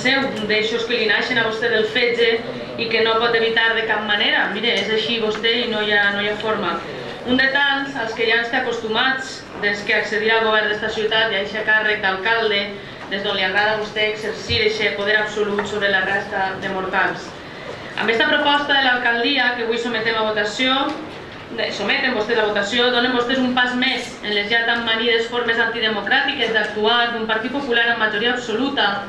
d'aixòs que li naixen a vostè del fetge i que no pot evitar de cap manera. Mire, és així vostè i no hi ha forma. Un de tants als que ja està acostumats des que accedirà al govern d'esta ciutat i a aquest càrrec d'alcalde, des d'on li agrada a vostè exercir aquest poder absolut sobre la resta de mortals. Amb aquesta proposta de l'alcaldia que avui sometem a votació, someten vostès a votació, donen vostès un pas més en les ja tan manides formes antidemocràtiques d'actuar d'un Partit Popular amb majoria absoluta,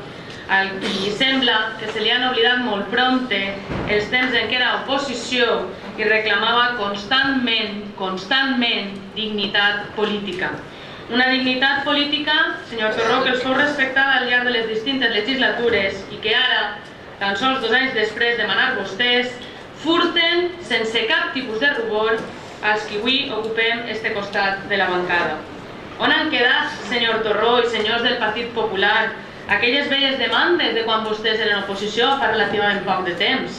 i sembla que se li han oblidat molt prompte els temps en què era oposició i reclamava constantment dignitat política. Una dignitat política, senyor Torró, que els fou respectada al llarg de les distintes legislatures i que ara, tan sols 2 anys després de manar vostès, furten sense cap tipus de rubor als que avui ocupem este costat de la bancada. On han quedat, senyor Torró i senyors del Partit Popular, aquelles velles demandes de quan vostès eren oposició fa relativament poc de temps?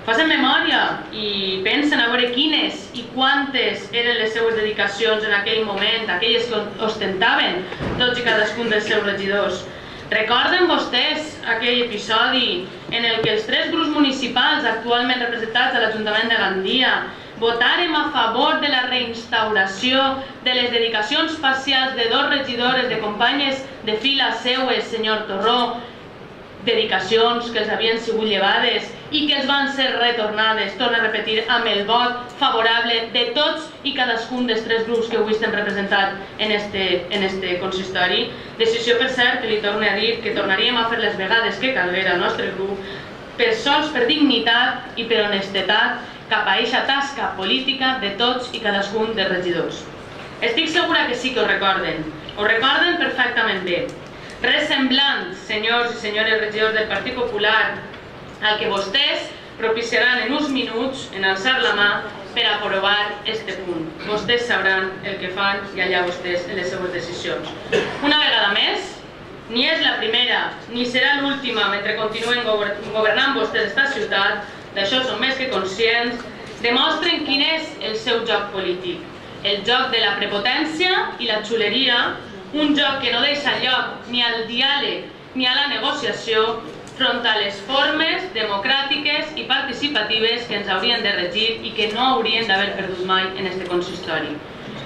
Facin memòria i pensen a veure quines i quantes eren les seues dedicacions en aquell moment, aquelles que ostentaven tots i cadascun dels seus regidors. Recorden vostès aquell episodi en el que els 3 grups municipals actualment representats a l'Ajuntament de Gandia votàrem a favor de la reinstauració de les dedicacions parcials de 2 regidores de companyes de fila seues, senyor Torró, dedicacions que els havien sigut llevades i que els van ser retornades, torno a repetir, amb el vot favorable de tots i cadascun dels 3 grups que avui estem representats en este consistori. Decisió, per cert, que li torno a dir que tornaríem a fer les vegades que calguera al nostre grup, sols per dignitat i per honestedat cap a aquesta tasca política de tots i cadascun dels regidors. Estic segura que sí que ho recorden perfectament bé. Res semblant, senyors i senyores regidors del Partit Popular, al que vostès propiciaran en uns minuts en alçar la mà per aprovar este punt. Vostès sabran el que fan i allà vostès en les seues decisions. Una vegada més, ni és la primera ni serà l'última mentre continuen governant vostès esta ciutat, d'això som més que conscients, demostren quin és el seu joc polític. El joc de la prepotència i la xuleria, un joc que no deixa lloc ni al diàleg ni a la negociació front a les formes democràtiques i participatives que ens haurien de regir i que no haurien d'haver perdut mai en este consistori.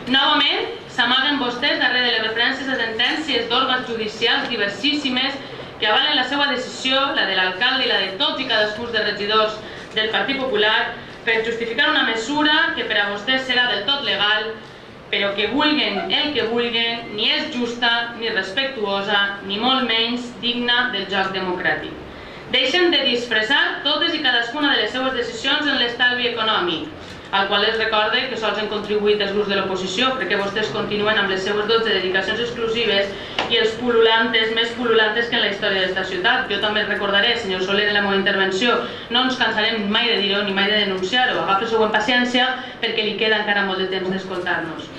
Novament, s'amaguen vostès darrere de les referències a sentències d'òrgans judicials diversissimes que avalen la seva decisió, la de l'alcalde i la de tots i cadascun dels regidors del Partit Popular, per justificar una mesura que per a vostès serà del tot legal, però que vulguen el que vulguen, ni és justa, ni respectuosa, ni molt menys digna del joc democràtic. Deixen de disfressar totes i cadascuna de les seues decisions en l'estalvi econòmic, al qual es recorde que sols han contribuït els grups de l'oposició, perquè vostès continuen amb les seues 12 dedicacions exclusives i els pul·lulantes, més pul·lulantes que en la història d'esta ciutat. Jo també recordaré, senyor Soler, en la meva intervenció, no ens cansarem mai de dir-ho ni mai de denunciar-ho. Agafi-s'ho amb paciència perquè li queda encara molt de temps d'escoltar-nos.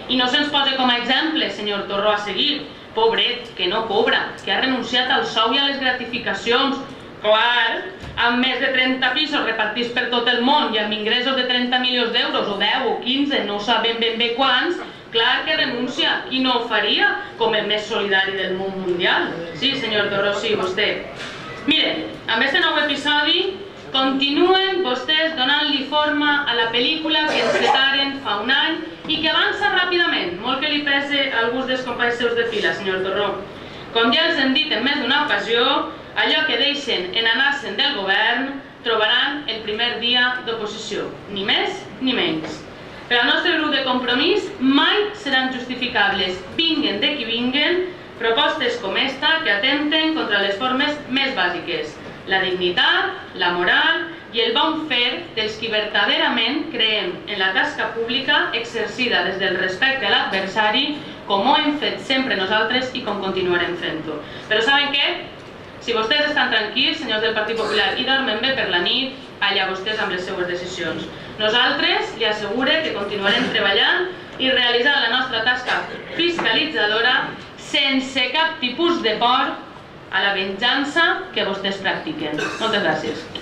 I no se'ns posa com a exemple, senyor Torró, a seguir. Pobret, que no cobra, que ha renunciat al sou i a les gratificacions. Clar, amb més de 30 pisos repartits per tot el món i amb ingressos de 30 milions d'euros, o 10 o 15, no sabem ben bé quants, clar que renuncia. Qui no ho faria com el més solidari del món mundial? Sí, senyor Torró, sí, vostè. Miren, amb aquest nou episodi continuen vostès donant-li forma a la pel·lícula que encetaren fa un any i que avança ràpidament, molt que li pese a alguns dels companys seus de fila, senyor Torró. Com ja els hem dit en més d'una ocasió, allò que deixen en anar-se'n del govern trobaran el primer dia d'oposició, ni més ni menys. Per al nostre grup de Compromís mai seran justificables, vinguen de qui vinguen, propostes com esta que atempten contra les formes més bàsiques, la dignitat, la moral i el bon fer dels qui verdaderament creem en la tasca pública exercida des del respecte a l'adversari, com ho hem fet sempre nosaltres i com continuarem fent-ho. Però saben què? Si vostès estan tranquils, senyors del Partit Popular, i dormen bé per la nit, allà vostès amb les seues decisions. Nosaltres li assegure que continuarem treballant i realitzant la nostra tasca fiscalitzadora sense cap tipus de por a la venjança que vostès practiquen. Moltes gràcies.